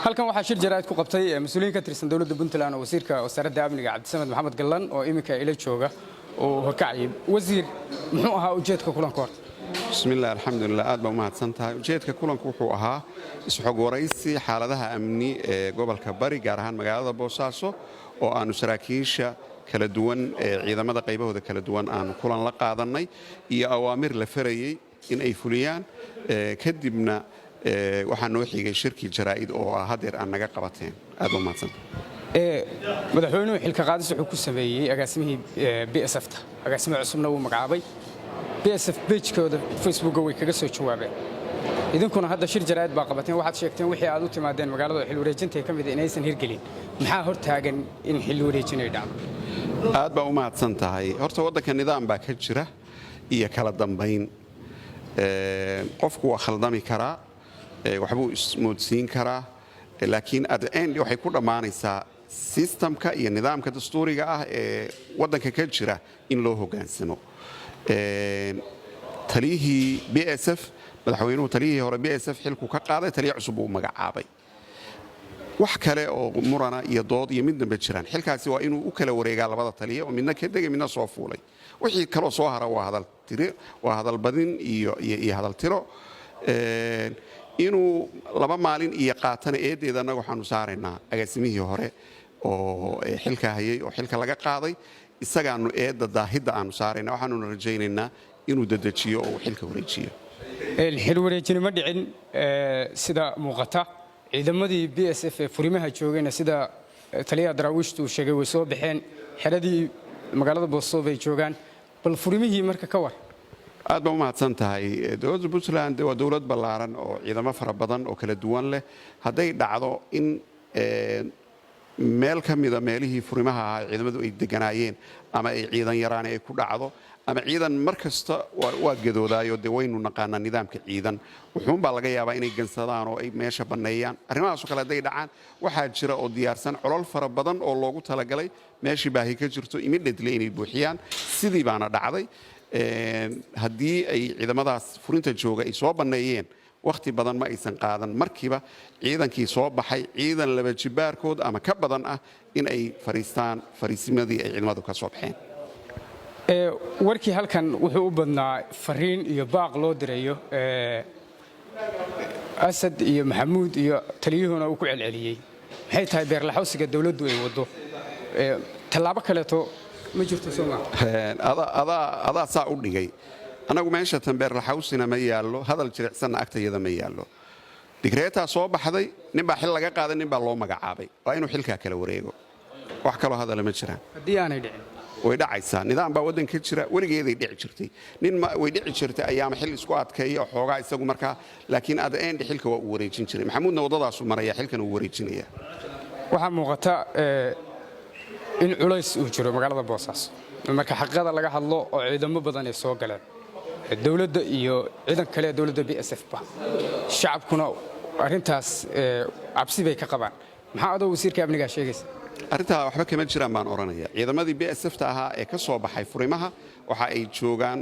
halkan waxaa shir jaraa'id ku qabtay mas'uuliyiin ka tirsan dawladda Puntland oo wasiirka wasaaradda amniga Cabdisamed Maxamed Gallan oo iminka ila jooga oo hakacay wasiir muxuu ahaa ujeedka kulanka hor bismillaah alxamdulillaah aad baa u mahadsantahay ujeedka kulanku wuxuu ahaa isxog waraysi xaaladaha amni ee gobolka bari gaar ahaan magaalada Boosaaso oo aanu saraakiisha kala duwan ee ciidamada qaybahooda kala duwan aanu kulan la qaadanay iyo awaamir la farayay in ay fuliyaan kadibna waxaa noo xigay shirkii jaraa'id oo hadeer aan naga qabateen aad u mahadsantahay madaxweynuhu xilka qaadis wuxuu ku sameeyay agaasimihii BSF-ta agaasimo cusubna uu magacaabay BSF page-kooda Facebook way kaga soo jawaabeen idinkuna hadda shir jaraa'id baa qabateen waxaad sheegteen wixii aad u timaadeen magaalada xil wareejinta ee kamid inaysan hirgelin maxaa hor taagan in xil wareejin ay dhacdo aad baa u mahadsantahay horta waddanka nidaam baa ka jira iyo kala dambayn qofku waa khaldami karaa waxbuu ismoodsiin karaa laakiin at the end waxay ku dhammaanaysaa systemka iyo nidaamka dastuuriga ah ee waddanka ka jira in loo hoggaansamo taliyihii BSF madaxweynuhu taliyihii hore BSF xilku ka qaaday taliye cusub uu magacaabay wax kale oo murana iyo dood iyo mid dambe jiraan xilkaasi waa inuu u kala wareegaa labada taliye oo midna ka degay midna soo fuulay wixii kaloo soo hara waa hadal badin iyo hadal tiro inuu laba maalin iyo qaatana eedeeda annaga waxaanu saaraynaa agaasimihii hore oo xilka hayay oo xilka laga qaaday isagaanu eedda daahidda aanu saaraynaa waxaanuna rajaynaynaa inuu dedejiyo oo uu xilka wareejiyo xil wareejini ma dhicin sida muuqata ciidamadii BSF ee furimaha joogayna sida taliyaha daraawiishtu uu sheegay way soo baxeen xeradii magaalada Boosaaso bay joogaan bal furimihii marka ka war aad baa u mahadsan tahay dowladda Puntland waa dowlad ballaaran oo ciidamo fara badan oo kala duwan leh hadday dhacdo in meel ka mida meelihii furimaha ahaa ciidamadu ay deganaayeen ama ay ciidan yaraan ay ku dhacdo ama ciidan mar kasta waa gadoodaayo dee waynu naqaanaa nidaamka ciidan wuxuunbaa laga yaabaa inay gansadaan oo ay meesha banneeyaan arrimahaasoo kale hadday dhacaan waxaa jira oo diyaarsan colol fara badan oo loogu talagalay meeshii baahi ka jirto immediately inay buuxiyaan sidii baana dhacday haddii ay ciidamadaas furinta jooga ay soo banneeyeen wakhti badan ma aysan qaadan markiiba ciidankii soo baxay ciidan laba jibaarkood ama ka badan ah in ay fariistaan fariisimadii ay ciidamadu ka soo baxeen warkii halkan wuxuu u badnaa fariin iyo baaq loo dirayo asad iyo maxamuud iyo taliyuhuna uu ku celceliyey maxay tahay beerlaxawsiga dawladdu ay wado tallaabo kaleeto ma jirto adaa saa u dhigay annagu meesha tanbeerlaxawsina ma yaallo hadal jiricsanna agtayada ma yaallo digreetaa soo baxday ninbaa xil laga qaaday ninbaa loo magacaabay waa inuu xilkaa kala wareego wax kaloo hadala ma jiraan haddii aanay dhicin way dhacaysaa nidaam baa waddanka jira weligeeday dhici jirtay way dhici jirtay ayaama xil isku adkeeya oo xoogaa isagu markaa laakiin at the end xilka waa uu wareejin jiray maxamuudna waddadaasuu maraya xilkana uu wareejinaya waxaa muuqata in culays uu jiro magaalada Boosaaso marka xaqada laga hadlo oo ciidamo badan ay soo galeen dawladda iyo ciidan kale dawladda BSF-ba shacabkuna arintaas cabsi bay ka qabaan maxaa adoo wasiirka amniga sheegaysa arrintaa waxba kama jiraan baan oranaya ciidamadii BSF-ta ahaa ee ka soo baxay furimaha waxa ay joogaan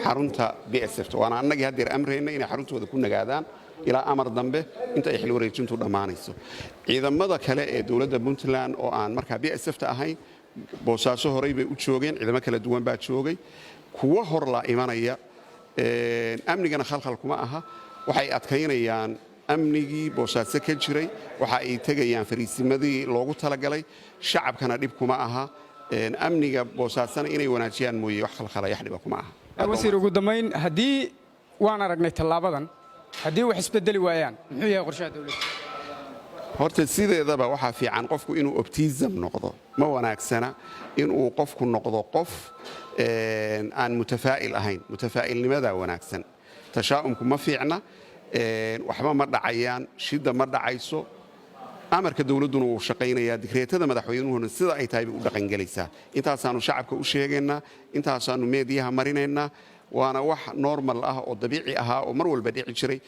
xarunta BSF-ta waana annagii haddeer amrayna inay xaruntooda ku nagaadaan ilaa amar dambe inta ay xil wareejintu dhammaanayso ciidamada kale ee dowladda Puntland oo aan markaa BSF-ta ahayn Boosaaso horey bay u joogeen ciidamo kala duwan baa joogay kuwa hor la imanaya amnigana khalkhal kuma aha waxay adkaynayaan amnigii Boosaaso ka jiray waxa ay tagayaan fariisimadii loogu talagalay shacabkana dhib kuma aha amniga Boosaasana inay wanaajiyaan mooyee wax khalkhalaya dhib kuma aha wasiir ugu dambeyn haddii waan aragnay tallaabadan haddii wax isbedeli waayaan muxuu yahay qorshaha dawladda horta sideedaba waxaa fiican qofku inuu optimism noqdo ma wanaagsana inuu qofku noqdo qof aan mutafaa'il ahayn mutafaa'ilnimada wanaagsan tashaa'umku ma fiicna waxba ma dhacayaan shida ma dhacayso amarka dawladduna wuu shaqaynayaa digreetada madaxweynuhuna sida ay tahay bay u dhaqangelaysaa intaasaanu shacabka u sheegaynaa intaasaanu meediyaha marinaynaa waana wax normal ah oo dabiici ahaa oo mar walba dhici jiray